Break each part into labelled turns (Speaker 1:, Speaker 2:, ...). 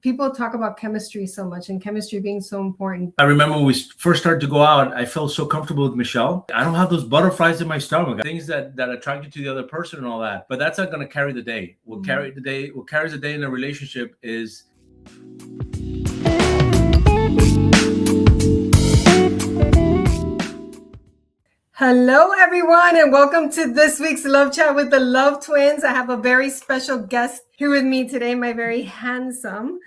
Speaker 1: people talk about chemistry so much and chemistry being so important.
Speaker 2: I remember when we first started to go out, I felt so comfortable with Michelle. I don't have those butterflies in my stomach, things that attract you to the other person and all that. But that's not going to carry the day. What carries the day in a relationship is
Speaker 1: Hello, everyone, and welcome to this week's Love Chat with the Love Twins. I have a very special guest here with me today, my very handsome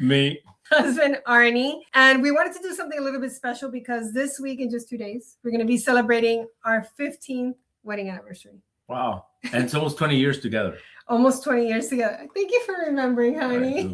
Speaker 1: husband, Arnie. And we wanted to do something a little bit special because this week, in just 2 days, we're going to be celebrating our 15th wedding anniversary.
Speaker 2: Wow. And it's almost 20 years together.
Speaker 1: Almost 20 years together. Thank you for remembering, honey.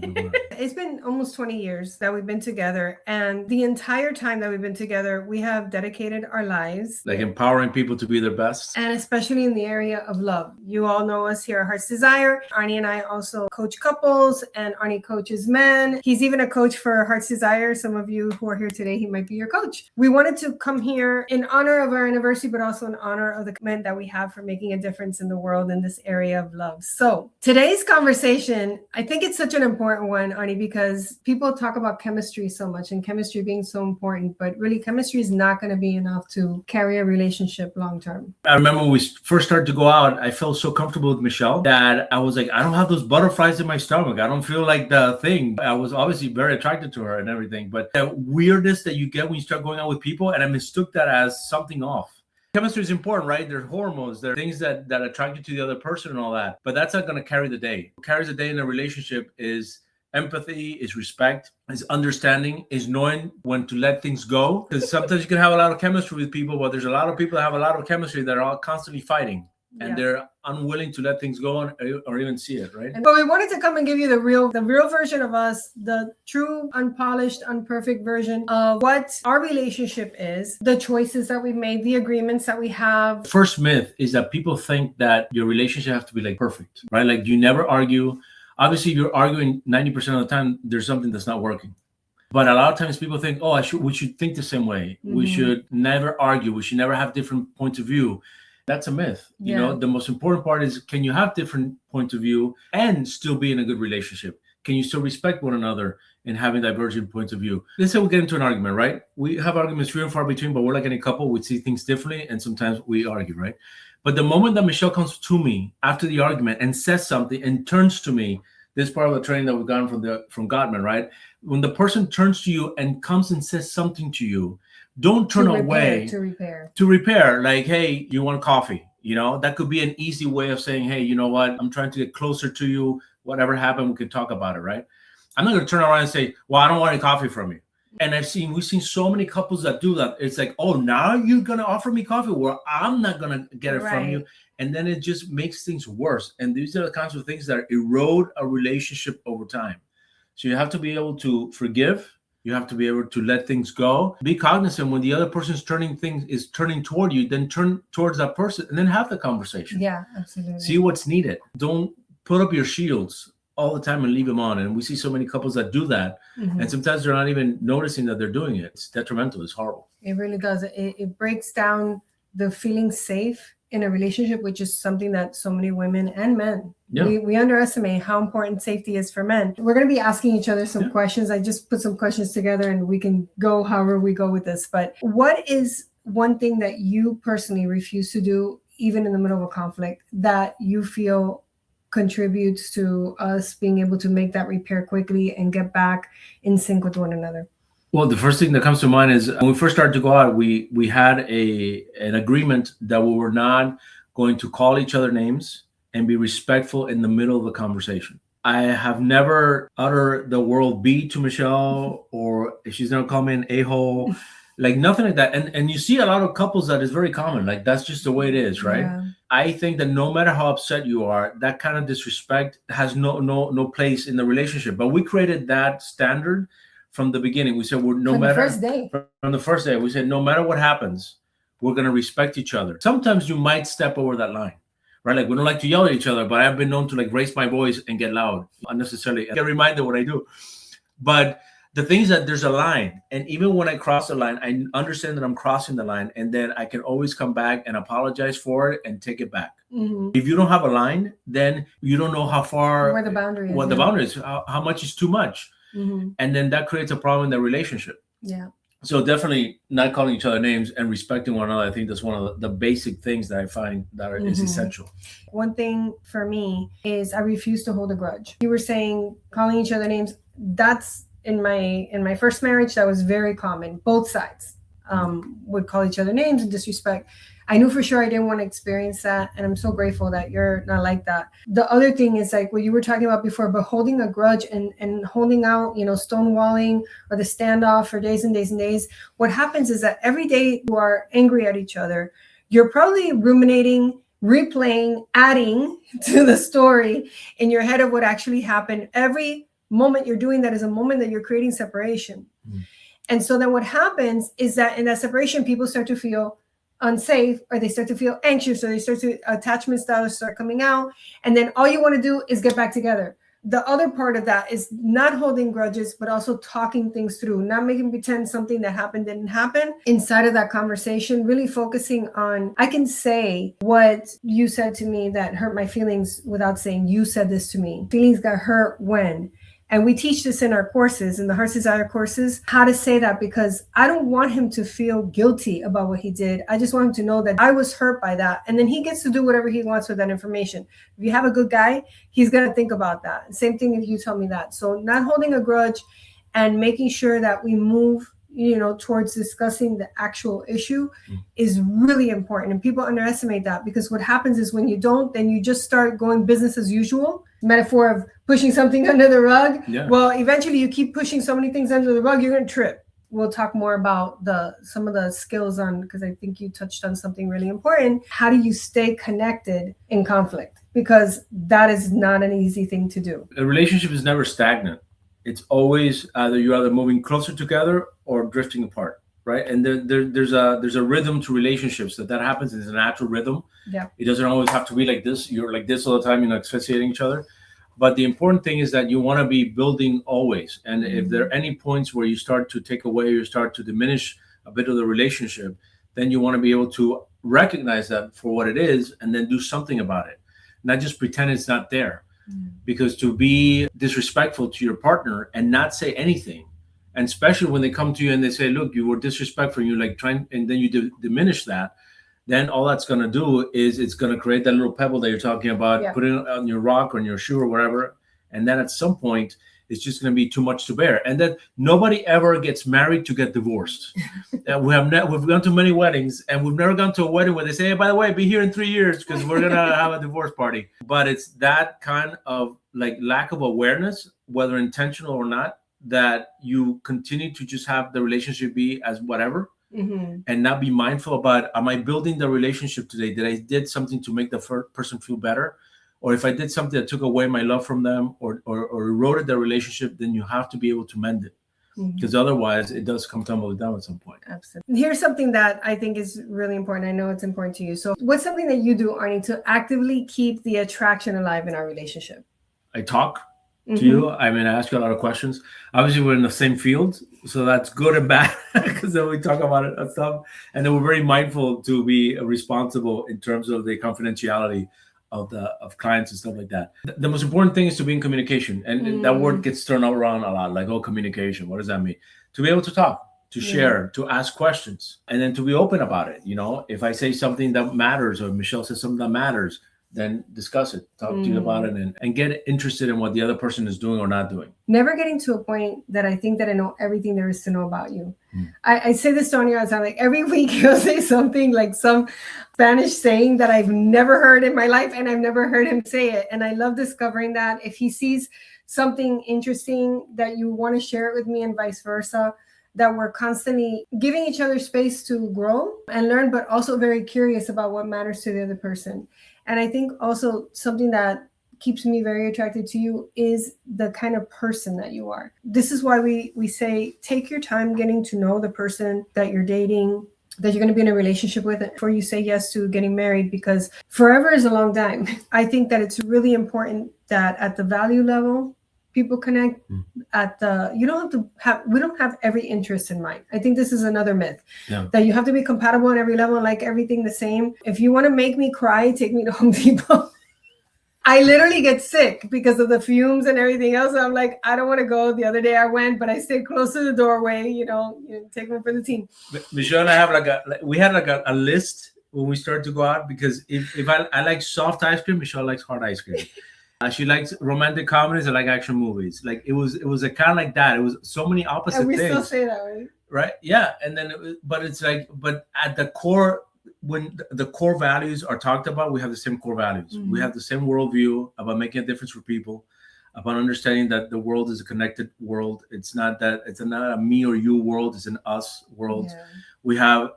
Speaker 1: It's been almost 20 years that we've been together. And the entire time that we've been together, we have dedicated our lives.
Speaker 2: Like empowering people to be their best.
Speaker 1: And especially in the area of love. You all know us here at Heart's Desire. Arnie and I also coach couples, and Arnie coaches men. He's even a coach for Heart's Desire. Some of you who are here today, he might be your coach. We wanted to come here in honor of our anniversary, but also in honor of the commitment that we have for making a difference in the world in this area of love. So today's conversation, I think it's such an important one, Arnie, because people talk about chemistry so much and chemistry being so important, but really chemistry is not going to be enough to carry a relationship long term.
Speaker 2: I remember when we first started to go out, I felt so comfortable with Michelle that I was like, I don't have those butterflies in my stomach. I don't feel like the thing. I was obviously very attracted to her and everything, but the weirdness that you get when you start going out with people, and I mistook that as something off. Chemistry is important, right? There are hormones, there are things that attract you to the other person and all that, but that's not going to carry the day. What carries the day in a relationship is empathy, is respect, is understanding, is knowing when to let things go. Because sometimes you can have a lot of chemistry with people, but there's a lot of people that have a lot of chemistry that are all constantly fighting. And they're unwilling to let things go or even see it, right?
Speaker 1: But we wanted to come and give you the real version of us, the true, unpolished, unperfect version of what our relationship is, the choices that we've made, the agreements that we have.
Speaker 2: The first myth is that people think that your relationship has to be like perfect, right? Like you never argue. Obviously, if you're arguing 90% of the time, there's something that's not working. But a lot of times people think, oh, we should think the same way. Mm-hmm. We should never argue. We should never have different points of view. That's a myth. You know, the most important part is, can you have different points of view and still be in a good relationship? Can you still respect one another and having divergent points of view? Let's say we get into an argument, right? We have arguments few and far between, but we're like any couple. We see things differently, and sometimes we argue, right? But the moment that Michelle comes to me after the argument and says something and turns to me, this part of the training that we've gotten from Gottman, right? When the person turns to you and comes and says something to you, don't turn away. To repair, like, hey, you want coffee? You know, that could be an easy way of saying, hey, you know what? I'm trying to get closer to you. Whatever happened, we can talk about it, right? I'm not going to turn around and say, well, I don't want any coffee from you. And we've seen so many couples that do that. It's like, oh, now you're going to offer me coffee? Well, I'm not going to get it from you. And then it just makes things worse. And these are the kinds of things that erode a relationship over time. So you have to be able to forgive. You have to be able to let things go. Be cognizant when the other person's turning toward you, then turn towards that person and then have the conversation.
Speaker 1: Yeah, absolutely.
Speaker 2: See what's needed. Don't put up your shields all the time and leave them on. And we see so many couples that do that. Mm-hmm. And sometimes they're not even noticing that they're doing it. It's detrimental. It's horrible.
Speaker 1: It really does. It breaks down the feeling safe in a relationship, which is something that so many women and men, we underestimate how important safety is for men. We're going to be asking each other some questions. I just put some questions together and we can go however we go with this. But what is one thing that you personally refuse to do, even in the middle of a conflict, that you feel contributes to us being able to make that repair quickly and get back in sync with one another?
Speaker 2: Well, the first thing that comes to mind is when we first started to go out, we had an agreement that we were not going to call each other names and be respectful in the middle of the conversation. I have never uttered the word B to Michelle, or if she's going to call me an a-hole, like nothing like that. And you see a lot of couples that is very common. Like that's just the way it is, right? Yeah. I think that no matter how upset you are, that kind of disrespect has no place in the relationship. But we created that standard from the beginning. We said, from the first day, we said, no matter what happens, we're going to respect each other. Sometimes you might step over that line, right? Like we don't like to yell at each other, but I've been known to like raise my voice and get loud unnecessarily. I get reminded what I do. But the thing is that there's a line. And even when I cross the line, I understand that I'm crossing the line, and then I can always come back and apologize for it and take it back. Mm-hmm. If you don't have a line, then you don't know how far,
Speaker 1: where the boundary is.
Speaker 2: The boundary is, how much is too much. And then that creates a problem in the relationship.
Speaker 1: Yeah.
Speaker 2: So definitely not calling each other names and respecting one another. I think that's one of the basic things that I find that is essential.
Speaker 1: One thing for me is I refuse to hold a grudge. You were saying calling each other names. That's in my first marriage. That was very common. Both sides would call each other names and disrespect. I knew for sure I didn't want to experience that. And I'm so grateful that you're not like that. The other thing is like what you were talking about before, but holding a grudge and holding out, stonewalling or the standoff for days and days and days. What happens is that every day you are angry at each other, you're probably ruminating, replaying, adding to the story in your head of what actually happened. Every moment you're doing that is a moment that you're creating separation. And so then what happens is that in that separation, people start to feel unsafe, or they start to feel anxious, or they start to attachment styles start coming out. And then all you want to do is get back together. The other part of that is not holding grudges, but also talking things through, not making pretend something that happened didn't happen inside of that conversation, really focusing on, I can say what you said to me that hurt my feelings without saying you said this to me. Feelings got hurt when. And we teach this in our courses, in the Heart Desire courses, how to say that, because I don't want him to feel guilty about what he did. I just want him to know that I was hurt by that. And then he gets to do whatever he wants with that information. If you have a good guy, he's going to think about that. Same thing if you tell me that. So not holding a grudge and making sure that we move towards discussing the actual issue is really important. And people underestimate that, because what happens is when you don't, then you just start going business as usual. Metaphor of pushing something under the rug.
Speaker 2: Yeah.
Speaker 1: Well, eventually you keep pushing so many things under the rug, you're going to trip. We'll talk more about some of the skills because I think you touched on something really important. How do you stay connected in conflict? Because that is not an easy thing to do.
Speaker 2: A relationship is never stagnant. It's always you're moving closer together or drifting apart, right? And there's a rhythm to relationships that happens. It's a natural rhythm.
Speaker 1: Yeah.
Speaker 2: It doesn't always have to be like this. You're like this all the time, asphyxiating each other. But the important thing is that you want to be building always. And if there are any points where you start to take away, you start to diminish a bit of the relationship, then you want to be able to recognize that for what it is and then do something about it. Not just pretend it's not there. Because to be disrespectful to your partner and not say anything, and especially when they come to you and they say, look, you were disrespectful, and you're like trying, and then you diminish that, then all that's going to do is it's going to create that little pebble that you're talking about, put it on your rock or on your shoe or whatever. And then at some point, it's just going to be too much to bear. And then nobody ever gets married to get divorced. We've gone to many weddings, and we've never gone to a wedding where they say, hey, by the way, be here in 3 years because we're going to have a divorce party. But it's that kind of like lack of awareness, whether intentional or not, that you continue to just have the relationship be as whatever. And not be mindful about, am I building the relationship today? Did I did something to make the person feel better? Or if I did something that took away my love from them or eroded the relationship, then you have to be able to mend it. Because otherwise it does come tumbling down at some point.
Speaker 1: Absolutely. Here's something that I think is really important. I know it's important to you. So what's something that you do, Arnie, to actively keep the attraction alive in our relationship?
Speaker 2: I talk to you. I mean, I ask you a lot of questions. Obviously, we're in the same field, so that's good and bad because then we talk about it and stuff. And then we're very mindful to be responsible in terms of the confidentiality of clients and stuff like that. The most important thing is to be in communication, and that word gets thrown around a lot. Like, oh, communication. What does that mean? To be able to talk, to share, to ask questions, and then to be open about it. If I say something that matters, or Michelle says something that matters, then discuss it, talk to you about it, and get interested in what the other person is doing or not doing.
Speaker 1: Never getting to a point that I think that I know everything there is to know about you. I say this to Arnie all the time, like every week he'll say something like some Spanish saying that I've never heard in my life, and I've never heard him say it. And I love discovering that. If he sees something interesting that you want to share it with me and vice versa, that we're constantly giving each other space to grow and learn, but also very curious about what matters to the other person. And I think also something that keeps me very attracted to you is the kind of person that you are. This is why we say, take your time getting to know the person that you're dating, that you're going to be in a relationship with before you say yes to getting married, because forever is a long time. I think that it's really important that at the value level, people connect. We don't have every interest in mind. I think this is another myth, that you have to be compatible on every level, like everything the same. If you want to make me cry, take me to Home Depot. I literally get sick because of the fumes and everything else. I'm like, I don't want to go. The other day I went, but I stayed close to the doorway, take one for the team.
Speaker 2: Michelle and I have we had a list when we started to go out, because if I like soft ice cream, Michelle likes hard ice cream. She likes romantic comedies. I like action movies. Like it was a kind of like that. It was so many opposite
Speaker 1: and we
Speaker 2: things.
Speaker 1: Still say that, right?
Speaker 2: Right? Yeah. And then, but at the core, when the core values are talked about, we have the same core values. Mm-hmm. We have the same worldview about making a difference for people, about understanding that the world is a connected world. It's not a me or you world. It's an us world. Yeah. We have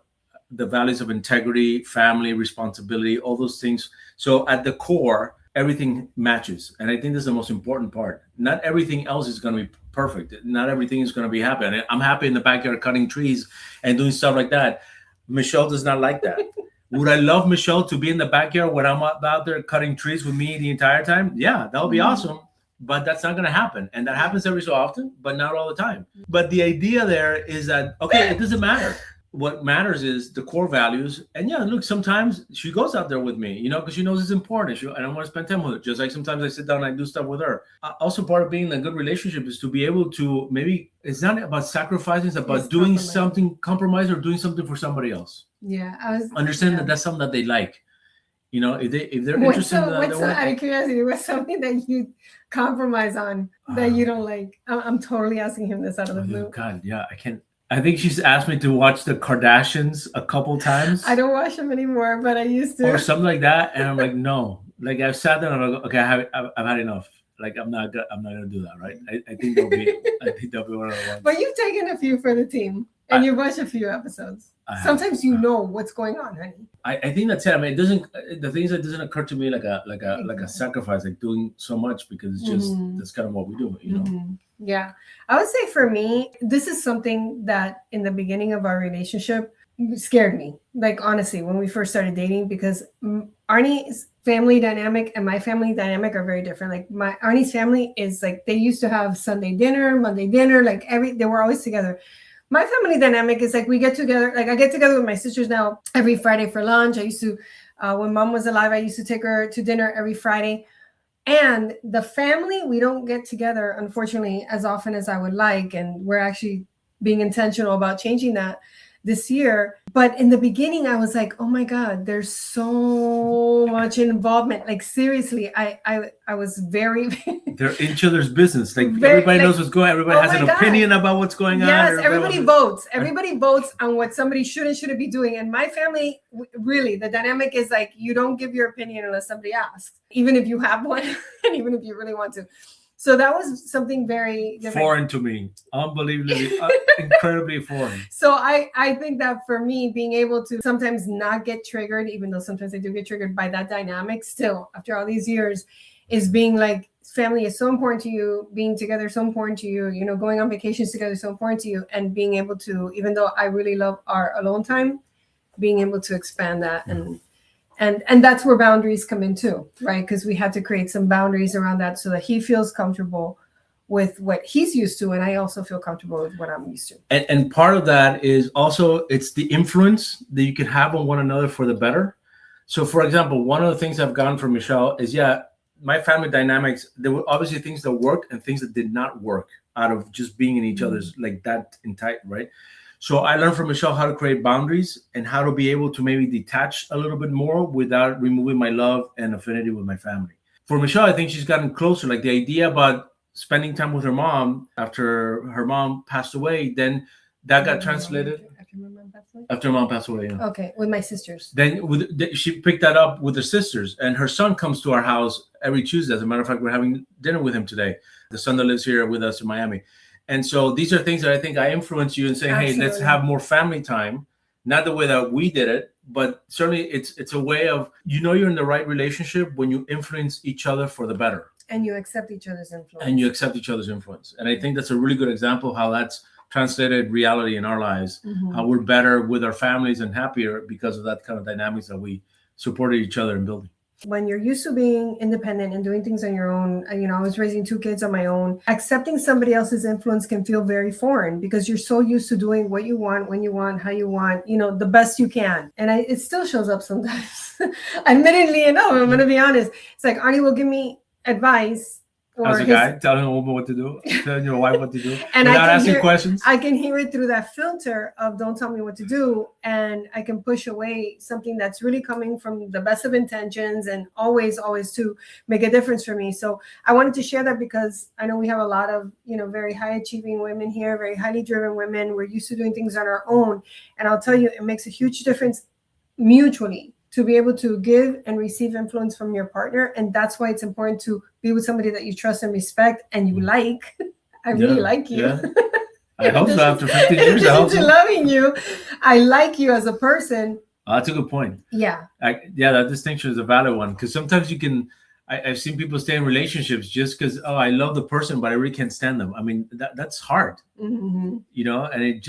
Speaker 2: the values of integrity, family, responsibility, all those things. So at the core, everything matches. And I think that's the most important part. Not everything else is going to be perfect. Not everything is going to be happy. And I'm happy in the backyard cutting trees and doing stuff like that. Michelle does not like that. Would I love Michelle to be in the backyard when I'm out there cutting trees with me the entire time? Yeah, that would be awesome. But that's not going to happen. And that happens every so often, but not all the time. But the idea there is that, okay, it doesn't matter. What matters is the core values. And yeah, look, sometimes she goes out there with me, because she knows it's important. And I want to spend time with her. Just like sometimes I sit down and I do stuff with her. Also, part of being in a good relationship is to be able to, maybe it's not about sacrificing, it's about doing something, compromise, or doing something for somebody else.
Speaker 1: Yeah.
Speaker 2: Understand that that's something that they like. If they're interested in that.
Speaker 1: Out of curiosity, what's something that you compromise on that you don't like? I'm totally asking him this out of the blue.
Speaker 2: God, yeah, I can't. I think she's asked me to watch the Kardashians a couple times.
Speaker 1: I don't watch them anymore, but I used to.
Speaker 2: Or something like that, and I'm like, no. Like I've sat there and I'm like, okay, I've had enough. Like I'm not gonna do that, right? I think they'll be one of the ones.
Speaker 1: But you've taken a few for the team, and you've watched a few episodes. Sometimes you know what's going on, honey.
Speaker 2: I think that's it. I mean, it doesn't. The things that doesn't occur to me like a sacrifice, like doing so much, because it's just that's kind of what we do,
Speaker 1: Yeah, I would say for me, this is something that in the beginning of our relationship scared me. Like honestly, when we first started dating, because Arnie's family dynamic and my family dynamic are very different. Like Arnie's family is like, they used to have Sunday dinner, Monday dinner, like they were always together. My family dynamic is like, we get together, like I get together with my sisters now every Friday for lunch. I used to, when mom was alive, I used to take her to dinner every Friday. And the family, we don't get together, unfortunately, as often as I would like. And we're actually being intentional about changing that this year. But in the beginning, I was like, oh my God, there's so much involvement. Like seriously, I was very
Speaker 2: they're in each other's business. Like everybody knows what's going on. Everybody has an opinion about what's going on.
Speaker 1: Yes, everybody votes. Everybody votes on what somebody should and shouldn't be doing. And my family, really, the dynamic is like, you don't give your opinion unless somebody asks, even if you have one, and even if you really want to. So that was something very different.
Speaker 2: Foreign to me, unbelievably, incredibly foreign.
Speaker 1: So I think that for me, being able to sometimes not get triggered, even though sometimes I do get triggered by that dynamic, still after all these years, is being like, family is so important to you, being together is so important to you, going on vacations together is so important to you, and being able to, even though I really love our alone time, being able to expand that and that's where boundaries come in too, right? Because we had to create some boundaries around that so that he feels comfortable with what he's used to, and I also feel comfortable with what I'm used to.
Speaker 2: And part of that is also, it's the influence that you can have on one another for the better. So for example, one of the things I've gotten from Michelle is, my family dynamics, there were obviously things that worked and things that did not work out of just being in each other's like that in tight, right? So I learned from Michelle how to create boundaries and how to be able to maybe detach a little bit more without removing my love and affinity with my family. For Michelle, I think she's gotten closer. Like the idea about spending time with her mom after her mom passed away, then that got translated. After her mom passed away, yeah.
Speaker 1: Okay, with my sisters.
Speaker 2: Then she picked that up with her sisters, and her son comes to our house every Tuesday. As a matter of fact, we're having dinner with him today. The son that lives here with us in Miami. And so these are things that I think I influence you and say, hey, let's have more family time. Not the way that we did it, but certainly it's a way of, you're in the right relationship when you influence each other for the better.
Speaker 1: And you accept each other's influence.
Speaker 2: And I think that's a really good example of how that's translated reality in our lives, how we're better with our families and happier because of that kind of dynamics that we supported each other in building.
Speaker 1: when you're used to being independent and doing things on your own, I was raising 2 kids on my own. Accepting somebody else's influence can feel very foreign because you're so used to doing what you want, when you want, how you want, the best you can. And it still shows up sometimes. Admittedly enough, I'm going to be honest. It's like Arnie will give me advice.
Speaker 2: As a guy, telling a woman what to do, telling your wife what to do,
Speaker 1: and
Speaker 2: without asking questions.
Speaker 1: I can hear it through that filter of don't tell me what to do. And I can push away something that's really coming from the best of intentions and always to make a difference for me. So I wanted to share that because I know we have a lot of, very high achieving women here, very highly driven women. We're used to doing things on our own. And I'll tell you, it makes a huge difference mutually to be able to give and receive influence from your partner. And that's why it's important to be with somebody that you trust and respect and you like. I really like you.
Speaker 2: Yeah. I hope so. After 15 years, I hope so.
Speaker 1: Loving you, I like you as a person.
Speaker 2: Oh, that's a good point.
Speaker 1: Yeah.
Speaker 2: That distinction is a valid one because sometimes you can. I've seen people stay in relationships just because, I love the person, but I really can't stand them. I mean, that's hard,
Speaker 1: mm-hmm.
Speaker 2: And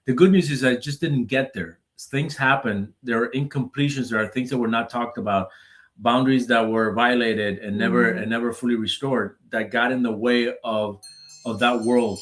Speaker 2: the good news is I just didn't get there. Things happen. There are incompletions. There are things that were not talked about, boundaries that were violated and never fully restored that got in the way of that world.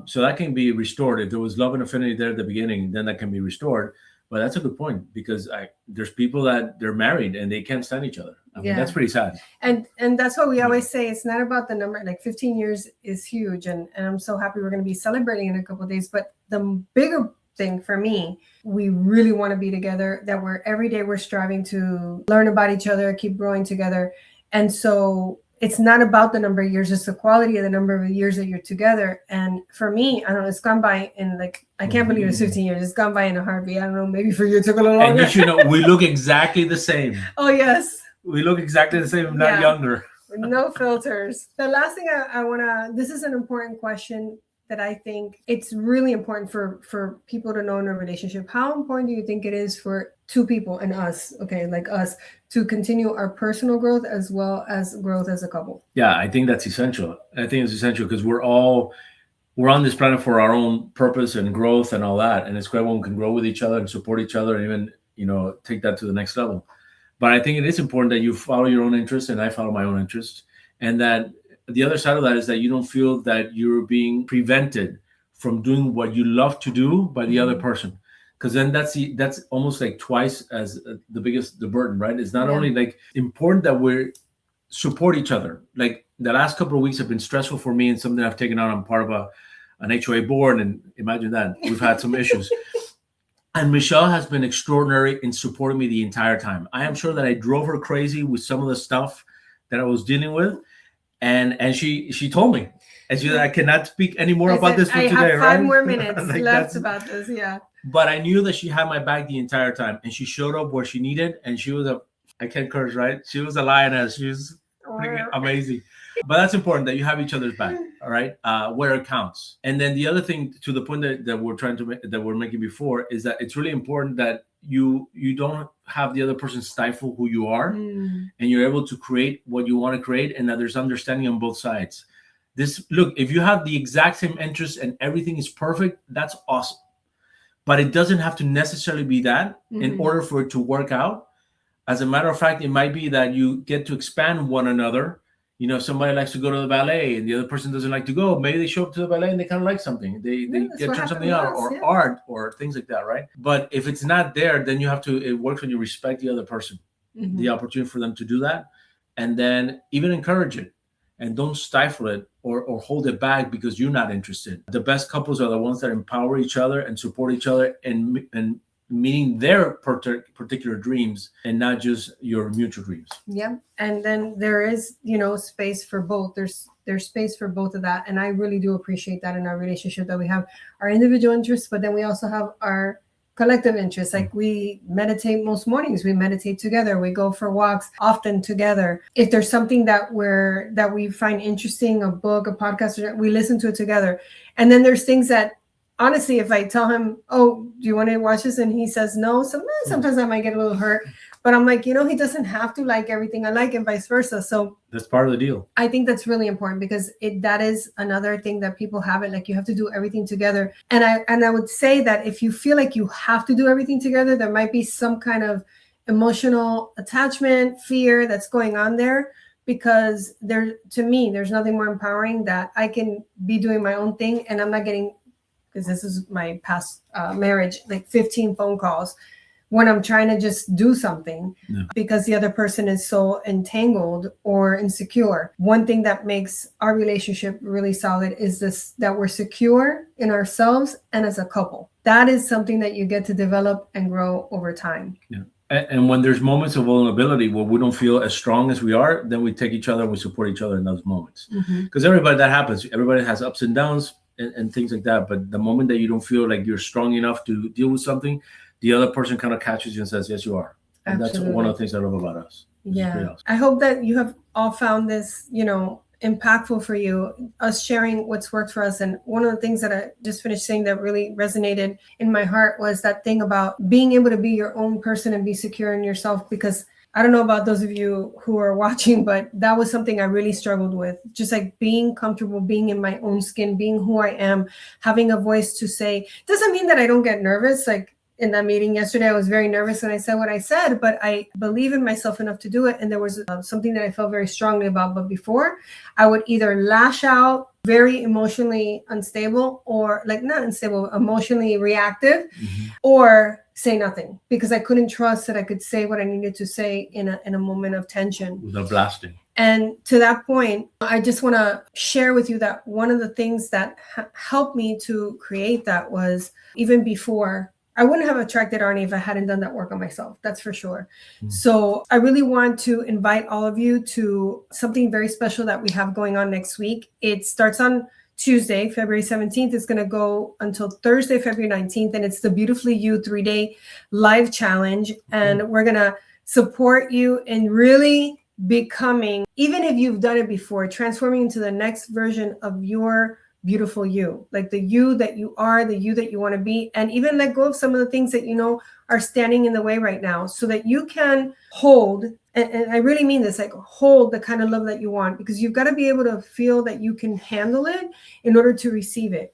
Speaker 2: So that can be restored. If there was love and affinity there at the beginning, then that can be restored. But that's a good point because there's people that they're married and they can't stand each other. I mean, that's pretty sad.
Speaker 1: And that's what we always say. It's not about the number. Like 15 years is huge, and I'm so happy we're going to be celebrating in a couple of days. But the bigger thing for me, we really want to be together, that every day we're striving to learn about each other, keep growing together. And so it's not about the number of years, it's the quality of the number of years that you're together. And for me, I don't know, it's gone by in I can't believe it's 15 years. It's gone by in a heartbeat. I don't know, maybe for you it took a little longer.
Speaker 2: And you should know, we look exactly the same.
Speaker 1: Oh, yes.
Speaker 2: We look exactly the same, not younger.
Speaker 1: No filters. The last thing I want to, this is an important question that I think it's really important for people to know in a relationship. How important do you think it is for two people and us, like us, to continue our personal growth as well as growth as a couple?
Speaker 2: Yeah, I think that's essential. I think it's essential because we're on this planet for our own purpose and growth and all that. And it's great when we can grow with each other and support each other and even, take that to the next level. But I think it is important that you follow your own interests and I follow my own interests, and that the other side of that is that you don't feel that you're being prevented from doing what you love to do by the other person. Because then that's almost like twice as the burden, right? It's not only like important that we support each other. Like the last couple of weeks have been stressful for me and something I've taken on. I'm part of an HOA board, and imagine that we've had some issues. And Michelle has been extraordinary in supporting me the entire time. I am sure that I drove her crazy with some of the stuff that I was dealing with. And she told me, and she said, I cannot speak any more about this for today, right?
Speaker 1: I have 5 more minutes left about this, yeah.
Speaker 2: But I knew that she had my back the entire time, and she showed up where she needed, and she was I can't curse, right? She was a lioness. She was amazing. But that's important that you have each other's back, all right? Where it counts. And then the other thing, to the point that we're trying to make, that we're making before, is that it's really important that you don't have the other person stifle who you are, and you're able to create what you want to create, and that there's understanding on both sides. Look, if you have the exact same interests and everything is perfect, that's awesome. But it doesn't have to necessarily be that in order for it to work out. As a matter of fact, it might be that you get to expand one another. Somebody likes to go to the ballet and the other person doesn't like to go. Maybe they show up to the ballet and they kind of like something. They get turned something out, or art or things like that, right? But if it's not there, then it works when you respect the other person, the opportunity for them to do that, and then even encourage it, and don't stifle it or hold it back because you're not interested. The best couples are the ones that empower each other and support each other and meeting their particular dreams and not just your mutual dreams.
Speaker 1: Yeah. And then there is, space for both. There's space for both of that. And I really do appreciate that in our relationship, that we have our individual interests, but then we also have our collective interests. Like we meditate most mornings, we meditate together, we go for walks often together. If there's something that we find interesting, a book, a podcast, we listen to it together. And then there's things that, honestly, if I tell him, oh, do you want to watch this? And he says no, sometimes I might get a little hurt. But I'm like, he doesn't have to like everything I like, and vice versa. So
Speaker 2: that's part of the deal.
Speaker 1: I think that's really important, because that is another thing that people have it. Like you have to do everything together. And I would say that if you feel like you have to do everything together, there might be some kind of emotional attachment, fear that's going on there, because to me, there's nothing more empowering that I can be doing my own thing and I'm not getting, because this is my past marriage, like 15 phone calls when I'm trying to just do something because the other person is so entangled or insecure. One thing that makes our relationship really solid is this, that we're secure in ourselves and as a couple. That is something that you get to develop and grow over time.
Speaker 2: Yeah. And when there's moments of vulnerability where we don't feel as strong as we are, then we take each other and we support each other in those moments. Because everybody, that happens. Everybody has ups and downs and things like that. But the moment that you don't feel like you're strong enough to deal with something, the other person kind of catches you and says, yes, you are. And
Speaker 1: Absolutely.
Speaker 2: That's one of the things I love about us.
Speaker 1: Yeah. Awesome. I hope that you have all found this, impactful for you, us sharing what's worked for us. And one of the things that I just finished saying that really resonated in my heart was that thing about being able to be your own person and be secure in yourself. Because I don't know about those of you who are watching, but that was something I really struggled with. Just like being comfortable, being in my own skin, being who I am, having a voice to say, doesn't mean that I don't get nervous. Like in that meeting yesterday, I was very nervous when I said what I said, but I believe in myself enough to do it. And there was something that I felt very strongly about. But before, I would either lash out, very emotionally unstable, or like not unstable, emotionally reactive, or say nothing, because I couldn't trust that I could say what I needed to say in a moment of tension.
Speaker 2: Without blasting.
Speaker 1: And to that point, I just want to share with you that one of the things that helped me to create that was, even before, I wouldn't have attracted Arnie if I hadn't done that work on myself. That's for sure. So I really want to invite all of you to something very special that we have going on next week. It starts on Tuesday, February 17th. It's going to go until Thursday, February 19th. And it's the Beautifully You 3-day live challenge. And we're going to support you in really becoming, even if you've done it before, transforming into the next version of your beautiful you, like the you that you are, the you that you want to be, and even let go of some of the things that are standing in the way right now, so that you can hold, and I really mean this, like hold the kind of love that you want, because you've got to be able to feel that you can handle it in order to receive it.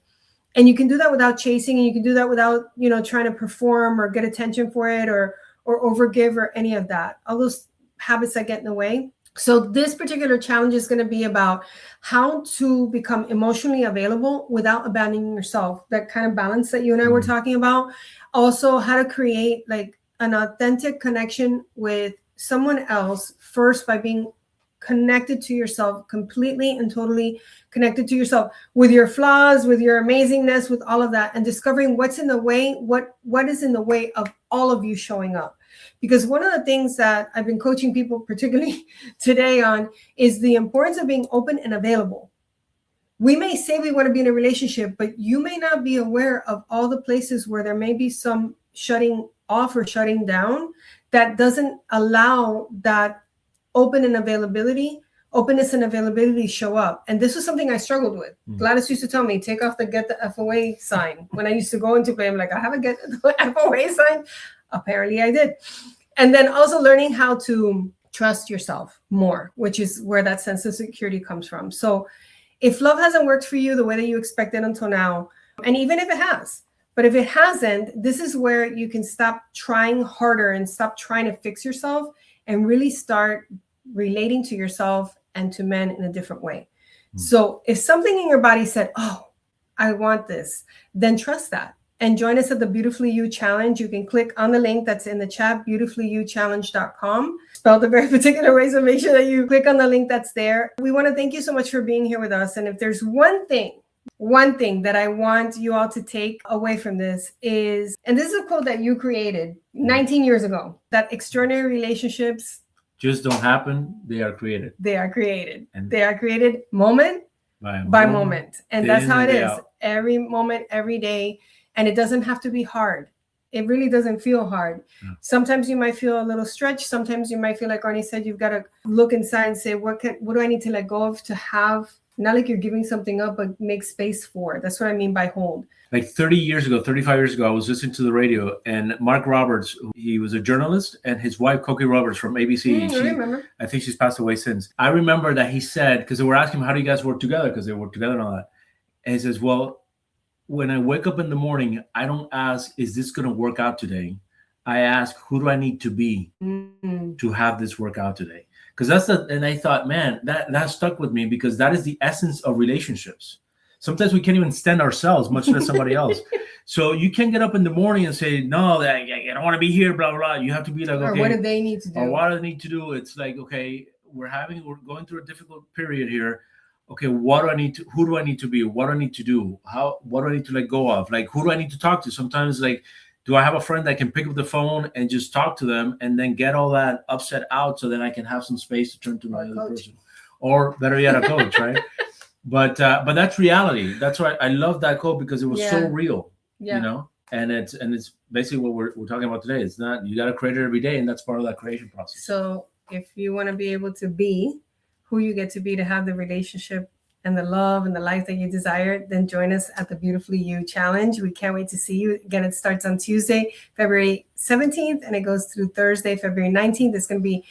Speaker 1: And you can do that without chasing, and you can do that without, trying to perform or get attention for it or overgive or any of that, all those habits that get in the way. So this particular challenge is going to be about how to become emotionally available without abandoning yourself. That kind of balance that you and I were talking about. Also, how to create like an authentic connection with someone else first by being connected to yourself, completely and totally connected to yourself, with your flaws, with your amazingness, with all of that, and discovering what's in the way, what is in the way of all of you showing up. Because one of the things that I've been coaching people, particularly today, on is the importance of being open and available. We may say we want to be in a relationship, but you may not be aware of all the places where there may be some shutting off or shutting down that doesn't allow that openness and availability show up. And this was something I struggled with. Gladys used to tell me, take off the get the F away sign. When I used to go into play, I'm like, I have a get the F away sign. Apparently I did. And then also learning how to trust yourself more, which is where that sense of security comes from. So if love hasn't worked for you the way that you expected until now, and even if it has, but if it hasn't, this is where you can stop trying harder and stop trying to fix yourself and really start relating to yourself and to men in a different way. So if something in your body said, oh, I want this, then trust that. And join us at the Beautifully You Challenge. You can click on the link that's in the chat, beautifullyouchallenge.com. Spelled a very particular way, so make sure that you click on the link that's there. We want to thank you so much for being here with us. And if there's one thing that I want you all to take away from this is, and this is a quote that you created 19 years ago, that extraordinary relationships
Speaker 2: just don't happen. They are created.
Speaker 1: They are created. And they are created moment by moment. And that's how it is. Every moment, every day. And it doesn't have to be hard. It really doesn't feel hard. Sometimes you might feel a little stretched. Sometimes you might feel like Arnie said, you've got to look inside and say, what do I need to let go of to have, not like you're giving something up, but make space for. That's what I mean by hold.
Speaker 2: Like 35 years ago, I was listening to the radio, and Mark Roberts, he was a journalist, and his wife, Cokie Roberts from ABC.
Speaker 1: I remember.
Speaker 2: I think she's passed away since. I remember that he said, because they were asking him, how do you guys work together? Because they work together and all that. And he says, well, when I wake up in the morning, I don't ask, is this going to work out today? I ask, who do I need to be to have this work out today? Because and I thought, man, that stuck with me, because that is the essence of relationships. Sometimes we can't even stand ourselves, much less somebody else. So you can't get up in the morning and say, no, I don't want to be here, blah, blah, blah. You have to be like, okay.
Speaker 1: Or what do they need to do?
Speaker 2: Or what do they need to do? It's like, okay, we're going through a difficult period here. Okay, who do I need to be? What do I need to do? What do I need to let go of? Like, who do I need to talk to? Sometimes, like, do I have a friend that can pick up the phone and just talk to them and then get all that upset out, so then I can have some space to turn to my other person? Or better yet, a coach, right? But that's reality. That's why I love that quote, because it was so real, you know? And it's basically what we're talking about today. It's not, you got to create it every day, and that's part of that creation process.
Speaker 1: So if you want to be able to be who you get to be, to have the relationship and the love and the life that you desire, then join us at the Beautifully You Challenge. We can't wait to see you. Again, it starts on Tuesday, February 17th, and it goes through Thursday, February 19th. It's going to be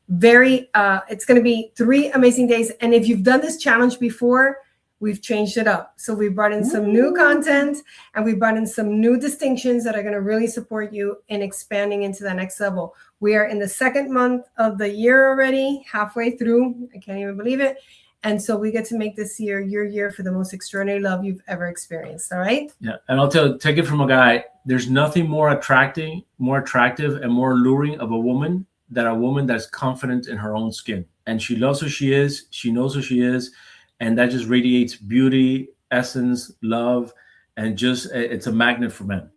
Speaker 1: it's going to be 3 amazing days. And if you've done this challenge before, we've changed it up. So we brought in some new content, and we brought in some new distinctions that are going to really support you in expanding into the next level. We are in the 2nd month of the year already, halfway through. I can't even believe it. And so we get to make this year your year for the most extraordinary love you've ever experienced. All right.
Speaker 2: Yeah. And I'll take it from a guy. There's nothing more attractive, and more alluring of a woman than a woman that's confident in her own skin. And she loves who she is. She knows who she is. And that just radiates beauty, essence, love. And just, it's a magnet for men,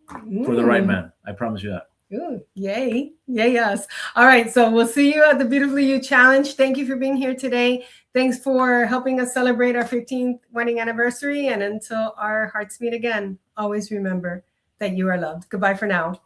Speaker 2: for the right man. I promise you that.
Speaker 1: Ooh, yay. Yay, yes. All right. So we'll see you at the Beautifully You Challenge. Thank you for being here today. Thanks for helping us celebrate our 15th wedding anniversary. And until our hearts meet again, always remember that you are loved. Goodbye for now.